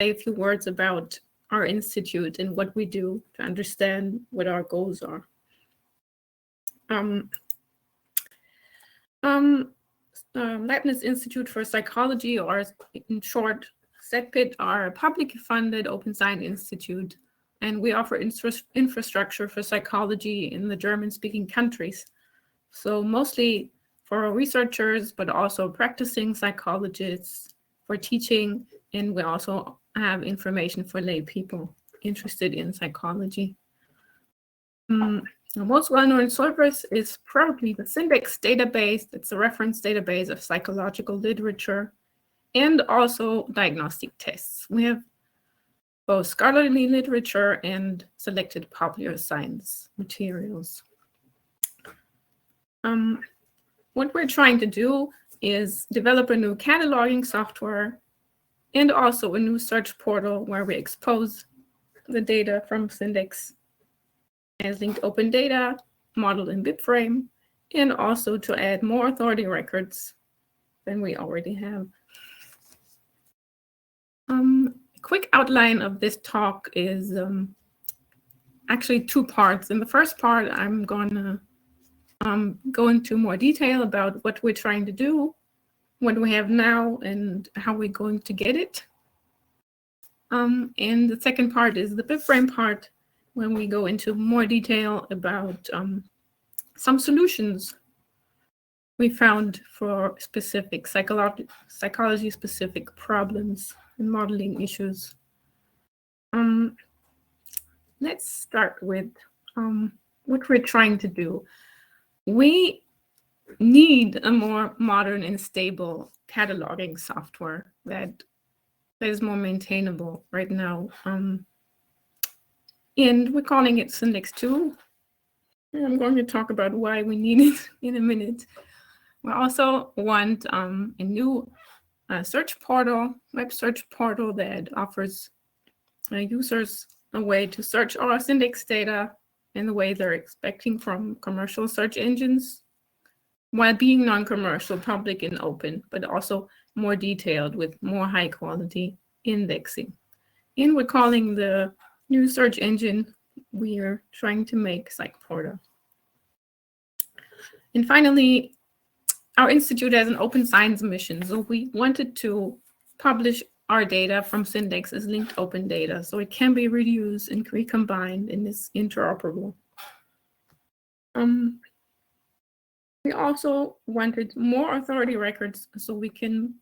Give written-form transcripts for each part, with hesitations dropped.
say a few words about our institute and what we do to understand what our goals are. Leibniz Institute for Psychology, or in short, ZPID, are a publicly funded open science institute, and we offer infrastructure for psychology in the German-speaking countries. So mostly for researchers, but also practicing psychologists, for teaching, and we also have information for lay people interested in psychology. The most well-known service is probably the PSYNDEX database. It's a reference database of psychological literature and also diagnostic tests. We have both scholarly literature and selected popular science materials. What we're trying to do is develop a new cataloging software and also a new search portal where we expose the data from PSYNDEX as linked open data, modeled in BIBFRAME, and also to add more authority records than we already have. A quick outline of this talk is actually two parts. In the first part, I'm going to go into more detail about what we're trying to do, what we have now, and how we're going to get it. And the second part is the BIBFRAME part, when we go into more detail about some solutions we found for specific psychology-specific problems and modeling issues. Let's start with what we're trying to do. We need a more modern and stable cataloging software that is more maintainable right now. And we're calling it PSYNDEX 2. I'm going to talk about why we need it in a minute. We also want a new search portal, web search portal that offers users a way to search our PSYNDEX data in the way they're expecting from commercial search engines, while being non-commercial, public, and open, but also more detailed with more high-quality indexing. And we're calling the new search engine we are trying to make PsychPorta. And finally, our institute has an open science mission. So we wanted to publish our data from PSYNDEX as linked open data, so it can be reused and recombined and is interoperable. We also wanted more authority records so we can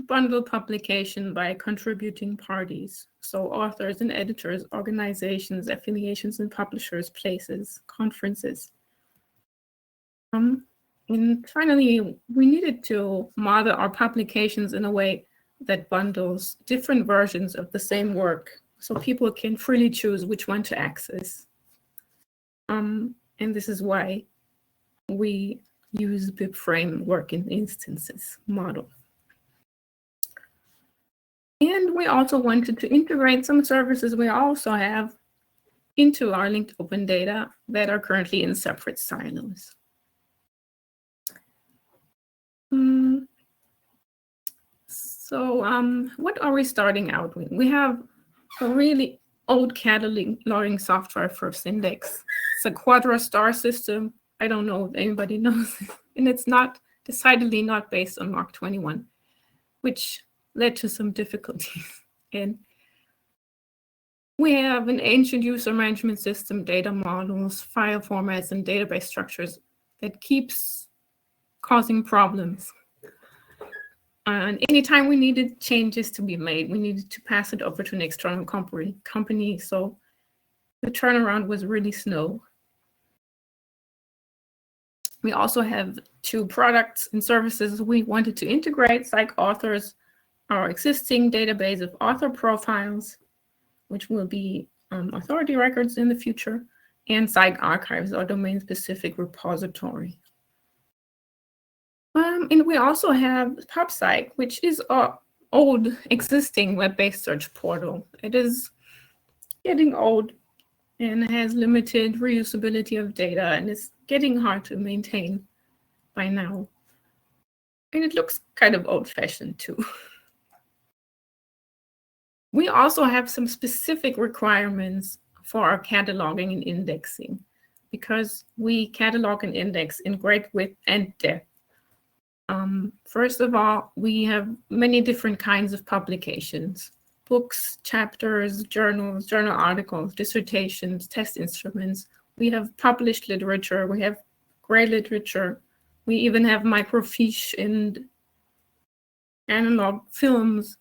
bundle publication by contributing parties. So authors and editors, organizations, affiliations and publishers, places, conferences. And finally, we needed to model our publications in a way that bundles different versions of the same work so people can freely choose which one to access. And this is why we use BIBFRAME working instances model. And we also wanted to integrate some services we also have into our linked open data that are currently in separate silos. So what are we starting out with? We have a really old cataloging software for PSYNDEX. It's a quadra-star system. I don't know if anybody knows it. And it's decidedly not based on Mark 21, which led to some difficulties. And we have an ancient user management system, data models, file formats, and database structures that keeps causing problems. And anytime we needed changes to be made, we needed to pass it over to an external company. So the turnaround was really slow. We also have two products and services we wanted to integrate: PsychAuthors, our existing database of author profiles, which will be authority records in the future, and PsychArchives, our domain-specific repository. And we also have PubPsych, which is our old existing web-based search portal. It is getting old and has limited reusability of data, and it's getting hard to maintain by now. And it looks kind of old-fashioned too. We also have some specific requirements for our cataloging and indexing, because we catalog and index in great width and depth. First of all, we have many different kinds of publications: books, chapters, journals, journal articles, dissertations, test instruments. We have published literature, we have gray literature, we even have microfiche and analog films.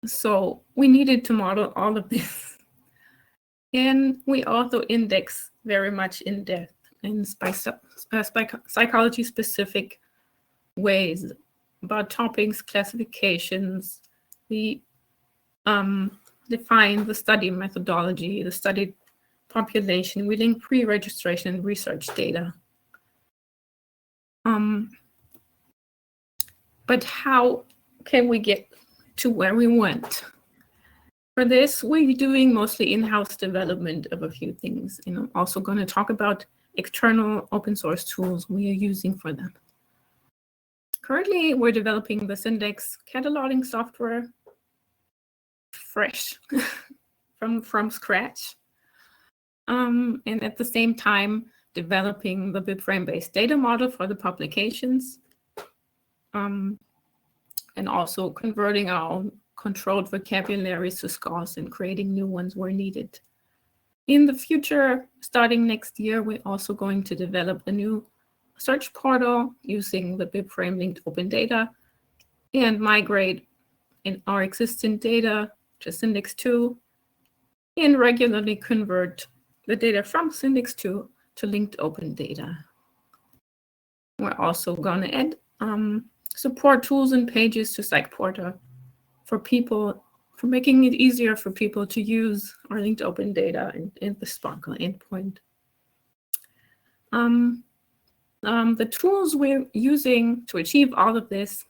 So we needed to model all of this. And we also index very much in depth in psychology-specific ways about topics, classifications. We define the study methodology, the study population. We link pre-registration and research data. But how can we get to where we want? For this, we're doing mostly in-house development of a few things. And I'm also going to talk about external open source tools we are using for them. Currently, we're developing the PSYNDEX cataloging software fresh from scratch. And at the same time, developing the BIBFRAME-based data model for the publications. And also converting our own controlled vocabularies to scores and creating new ones where needed. In the future, starting next year, we're also going to develop a new search portal using the BibFrame linked open data and migrate in our existing data to PSYNDEX 2 and regularly convert the data from PSYNDEX 2 to linked open data. We're also going to add support tools and pages to PsychPorta for making it easier for people to use our linked open data in the Sparkle endpoint. The tools we're using to achieve all of this,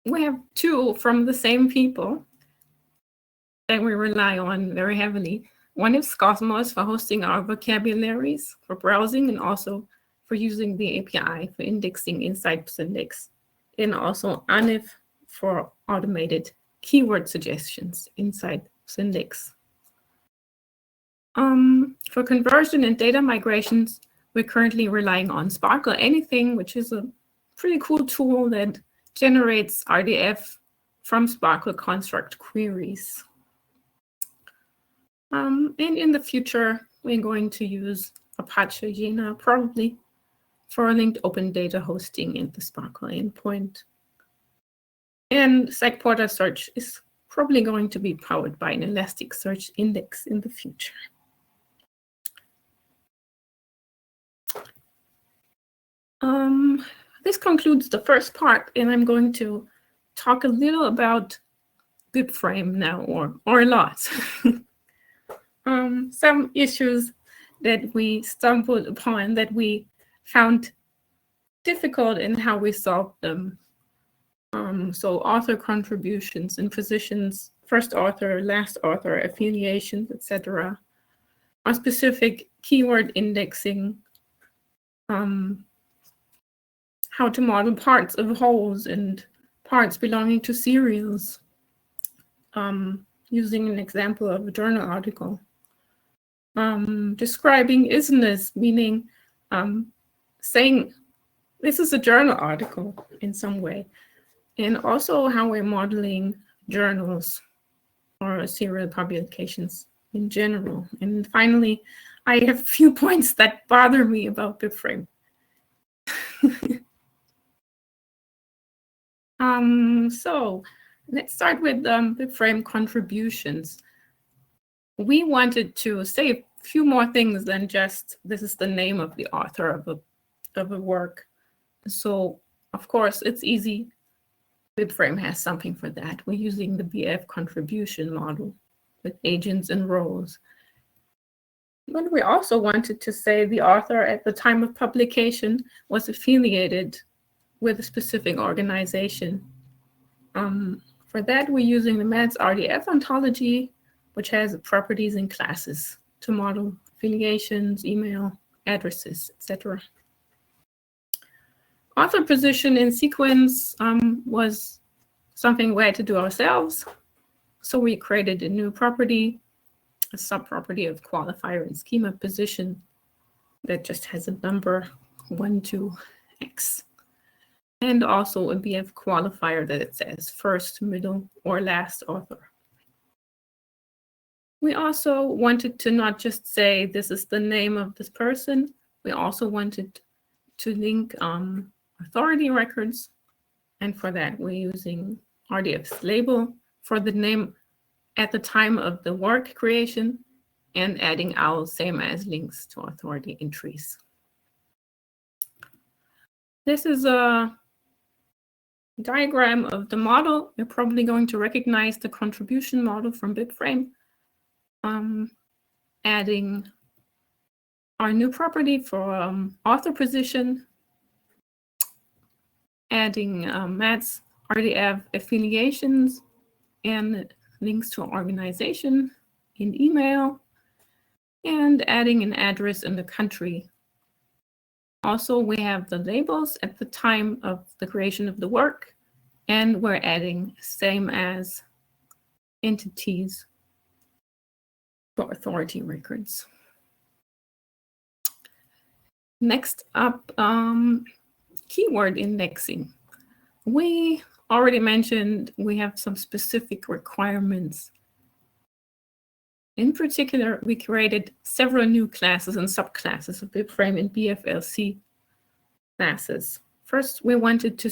we have two from the same people that we rely on very heavily. One is Cosmos for hosting our vocabularies for browsing and also for using the API for indexing inside PSYNDEX, and also Anif for automated keyword suggestions inside PSYNDEX. For conversion and data migrations, we're currently relying on Sparkle Anything, which is a pretty cool tool that generates RDF from Sparkle construct queries. And in the future, we're going to use Apache Jena probably for linked open data hosting in the Sparkle endpoint. And PsychPorta search is probably going to be powered by an Elasticsearch index in the future. This concludes the first part, and I'm going to talk a little about BibFrame now, or a lot. Some issues that we stumbled upon that we found difficult in how we solved them. So author contributions and positions, first author, last author, affiliations, etc. Our specific keyword indexing, how to model parts of wholes and parts belonging to serials, using an example of a journal article. Describing isness, meaning saying this is a journal article in some way, and also how we're modeling journals or serial publications in general. And finally, I have a few points that bother me about BibFrame. So let's start with BibFrame contributions. We wanted to say a few more things than just this is the name of the author of a work. So of course it's easy. BibFrame has something for that. We're using the BF contribution model with agents and roles. But we also wanted to say the author at the time of publication was affiliated with a specific organization. For that, we're using the MATS RDF ontology, which has properties and classes to model affiliations, email, addresses, etc. Author position in sequence was something we had to do ourselves. So we created a new property, a subproperty of qualifier and schema position that just has a number 1 to X. And also a BF qualifier that it says first, middle, or last author. We also wanted to not just say this is the name of this person. We also wanted to link authority records. And for that, we're using RDF's label for the name at the time of the work creation and adding OWL same as links to authority entries. This is a diagram of the model. You're probably going to recognize the contribution model from BIBFRAME. Adding our new property for author position, adding Matt's RDF affiliations and links to organization in email, and adding an address in the country. Also, we have the labels at the time of the creation of the work, and we're adding same as entities for authority records. Next up, keyword indexing. We already mentioned we have some specific requirements. In particular, we created several new classes and subclasses of BIBFRAME and BFLC classes. First, we needed to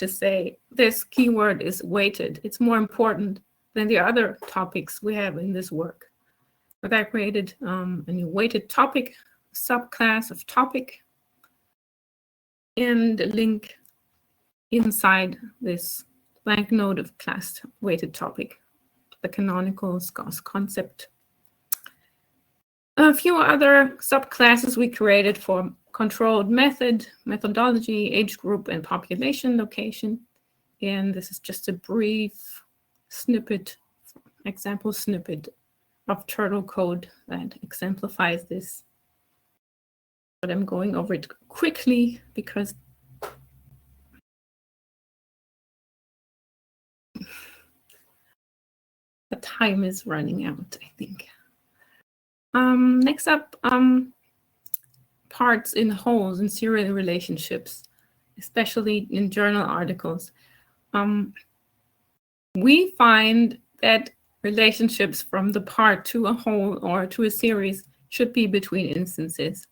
say this keyword is weighted. It's more important than the other topics we have in this work. But I created a new weighted topic, subclass of topic, and a link inside this blank node of class weighted topic, the canonical Gauss concept. A few other subclasses we created for controlled method, methodology, age group, and population location. And this is just a brief snippet, example snippet of turtle code that exemplifies this. But I'm going over it quickly because the time is running out, I think. Next up, parts in wholes and serial relationships, especially in journal articles. We find that relationships from the part to a whole or to a series should be between instances.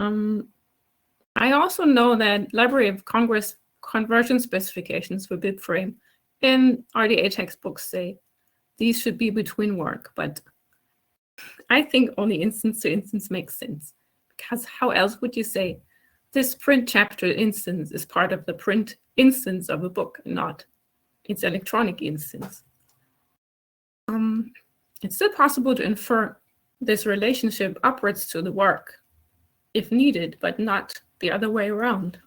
I also know that Library of Congress conversion specifications for BIBFRAME in RDA textbooks say these should be between work, but I think only instance to instance makes sense, because how else would you say this print chapter instance is part of the print instance of a book, not its electronic instance? It's still possible to infer this relationship upwards to the work if needed, but not the other way around.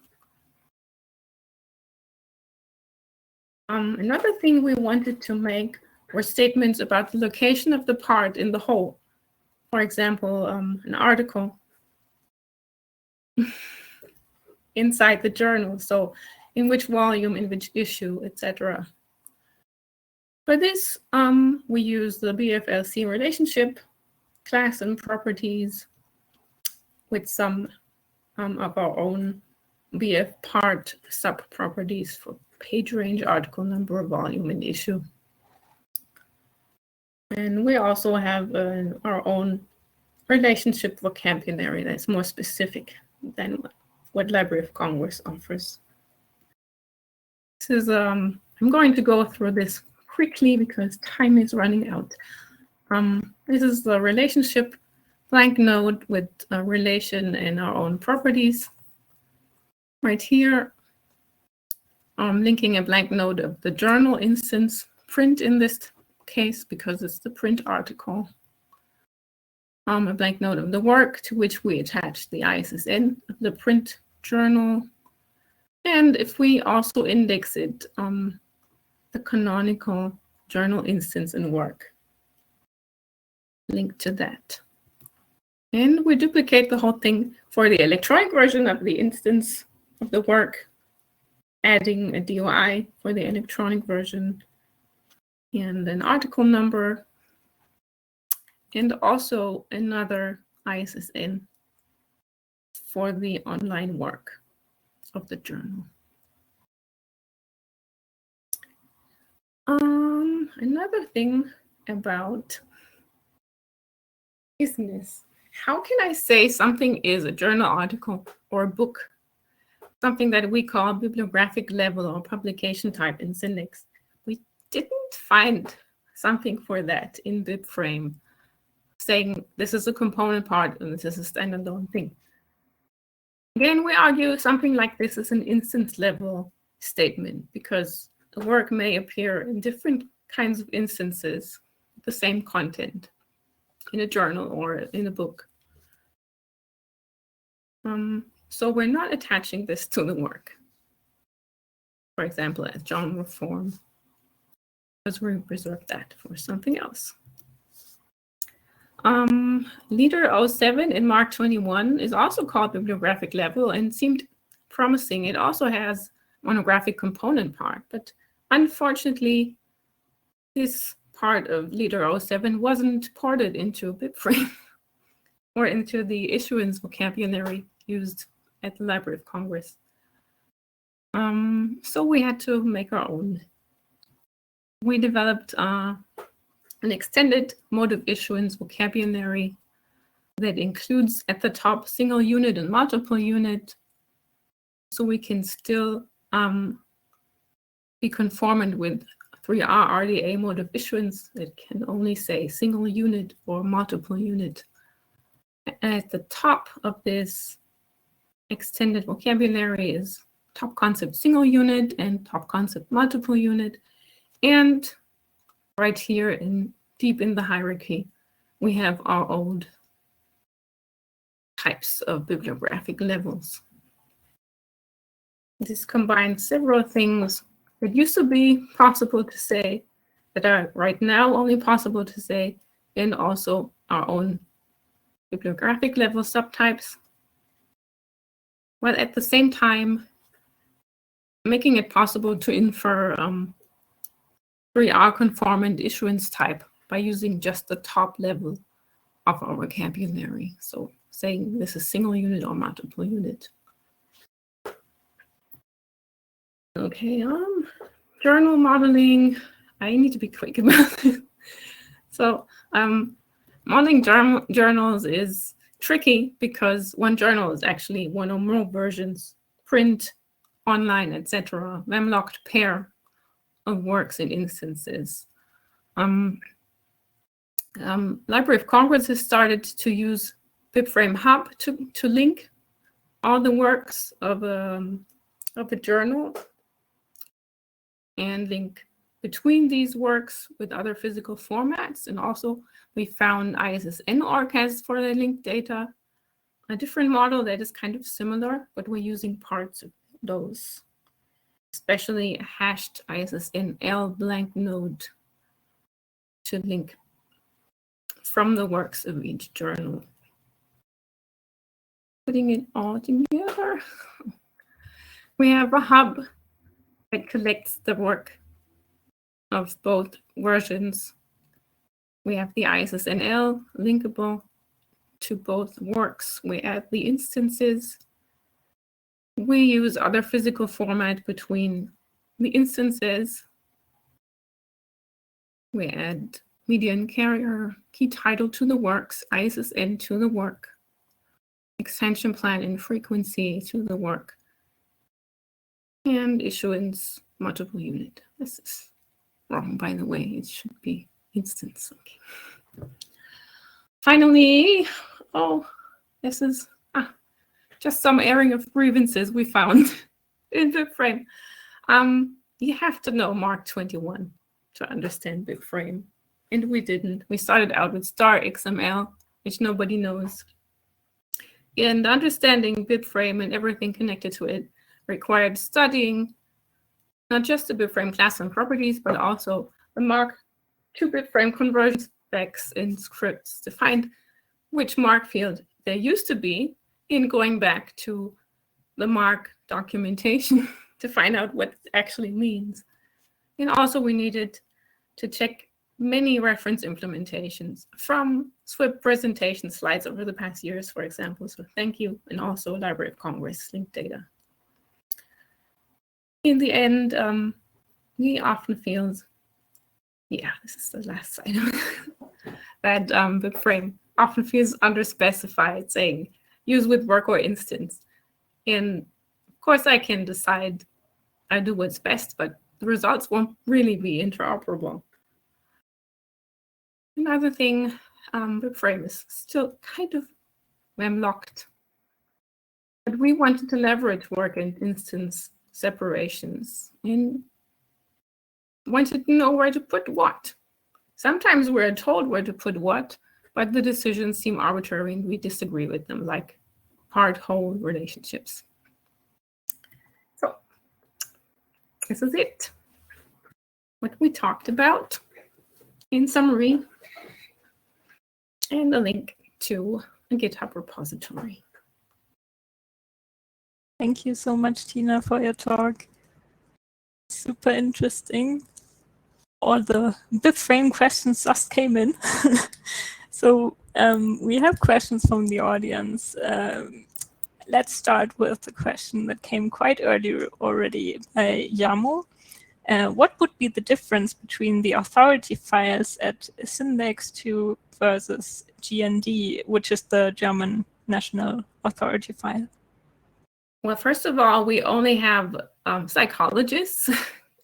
Another thing we wanted to make were statements about the location of the part in the whole. For example, an article inside the journal, so in which volume, in which issue, etc. For this, we use the BFLC relationship class and properties with some of our own BF part sub-properties for page range, article number, volume, and issue. And we also have our own relationship vocabulary that's more specific than what Library of Congress offers. This is, I'm going to go through this quickly because time is running out. This is the relationship blank node with a relation and our own properties. Right here, I'm linking a blank node of the journal instance, print in this case because it's the print article. A blank node of the work to which we attach the ISSN of the print journal. And if we also index it, the canonical journal instance and work, link to that. And we duplicate the whole thing for the electronic version of the instance of the work, adding a DOI for the electronic version and an article number, and also another ISSN for the online work of the journal. Another thing about business. How can I say something is a journal article or a book? Something that we call bibliographic level or publication type in PSYNDEX. We didn't find something for that in BIBFRAME, saying this is a component part and this is a standalone thing. Again, we argue something like this is an instance level statement because the work may appear in different kinds of instances, the same content in a journal or in a book. So we're not attaching this to the work, for example, as genre form, because we reserve that for something else. Leader 07 in Mark 21 is also called bibliographic level and seemed promising. It also has monographic component part, but unfortunately, this part of Leader 07 wasn't ported into BIBFRAME or into the issuance vocabulary used at the Library of Congress. So we had to make our own. We developed an extended mode of issuance vocabulary that includes at the top single unit and multiple unit, so we can still be conformant with 3R RDA mode of issuance that can only say single unit or multiple unit. At the top of this extended vocabulary is top concept single unit and top concept multiple unit. And right here deep in the hierarchy, we have our old types of bibliographic levels. This combines several things that used to be possible to say, that are right now only possible to say, and also our own bibliographic level subtypes, while at the same time making it possible to infer 3R conformant issuance type by using just the top level of our vocabulary. So saying this is single unit or multiple unit. Okay, journal modeling. I need to be quick about it. So modeling journals is tricky because one journal is actually one or more versions, print, online, etc., memlocked pair of works and instances. Library of Congress has started to use BIBFRAME Hub to link all the works of a journal and link between these works with other physical formats. And also we found ISSN ORCAS for the linked data, a different model that is kind of similar, but we're using parts of those, especially a hashed ISSN L blank node to link from the works of each journal. Putting it all together, we have a hub that collects the work of both versions. We have the ISSN L linkable to both works. We add the instances. We use other physical format between the instances. We add media and carrier, key title to the works, ISSN to the work, extension plan and frequency to the work, and issuance multiple unit. This is wrong, by the way. It should be instance. Okay. Finally, this is just some airing of grievances we found in BIBFRAME. You have to know Mark 21 to understand BIBFRAME, and we didn't. We started out with star XML, which nobody knows. And understanding BIBFRAME and everything connected to it required studying not just the BIBFRAME class and properties, but also the Mark to BIBFRAME conversion specs and scripts to find which mark field there used to be in going back to the mark documentation to find out what it actually means. And also we needed to check many reference implementations from SWIP presentation slides over the past years, for example. So thank you. And also Library of Congress linked data. In the end, we often feel, yeah, this is the last slide, that BIBFRAME often feels underspecified, saying use with work or instance. And of course, I can decide I do what's best, but the results won't really be interoperable. Another thing, BIBFRAME is still kind of mem-locked. But we wanted to leverage work and instance separations and wanted to know where to put what. Sometimes we're told where to put what, but the decisions seem arbitrary and we disagree with them, like part-whole relationships. So this is it. What we talked about in summary, and a link to a GitHub repository. Thank you so much, Tina, for your talk. Super interesting. All the BIBFRAME questions just came in. So we have questions from the audience. Let's start with the question that came quite early already by Yamo. What would be the difference between the authority files at PSYNDEX 2 versus GND, which is the German national authority file? Well, first of all, we only have psychologists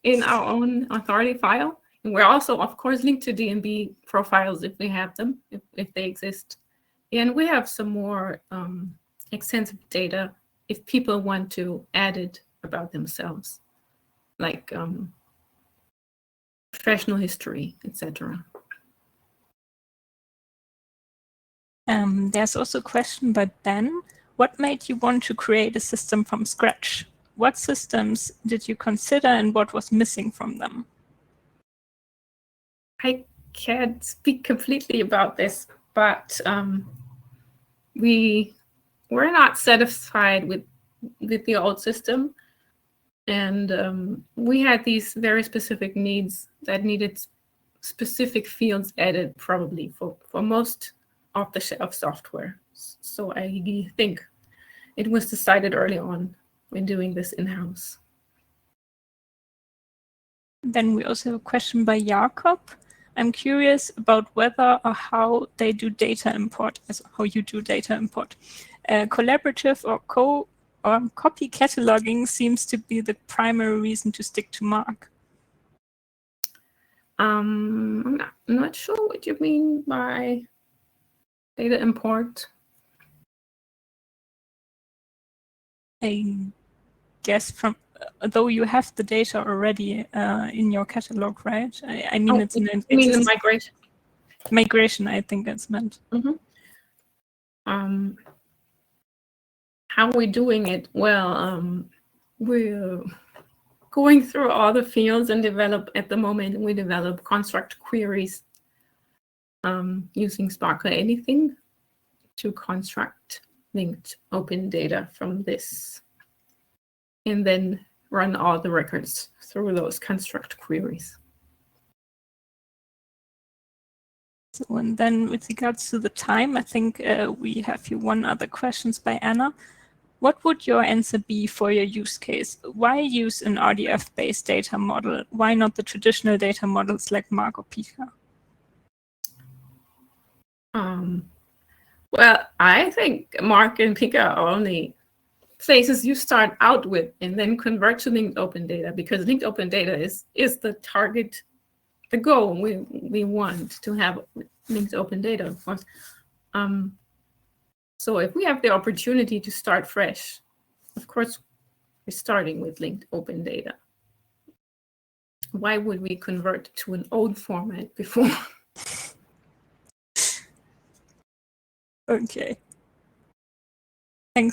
in our own authority file. And we're also, of course, linked to DMB profiles if we have them, if they exist. And we have some more extensive data if people want to add it about themselves, like professional history, etc. There's also a question by Ben. What made you want to create a system from scratch? What systems did you consider and what was missing from them? I can't speak completely about this, but we were not satisfied with the old system. And we had these very specific needs that needed specific fields added probably for most off-the-shelf software. So I think it was decided early on when doing this in-house. Then we also have a question by Jakob. I'm curious about whether or how they do data import, as how you do data import. Collaborative or copy cataloging seems to be the primary reason to stick to Mark. I'm not sure what you mean by data import. I guess from though you have the data already in your catalog, right? I mean, it's the migration. Migration, I think it's meant. Mm-hmm. How are we doing it? Well, we're going through all the fields and at the moment we develop construct queries using Sparkle Anything to construct linked open data from this, and then run all the records through those construct queries. So, and then with regards to the time, I think we have here one other questions by Anna. What would your answer be for your use case? Why use an RDF-based data model? Why not the traditional data models like Mark or Pika? Well, I think Mark and Pika are only places you start out with and then convert to linked open data, because linked open data is the target, the goal. We want to have linked open data, of course. So if we have the opportunity to start fresh, of course, we're starting with linked open data. Why would we convert to an old format before? Okay.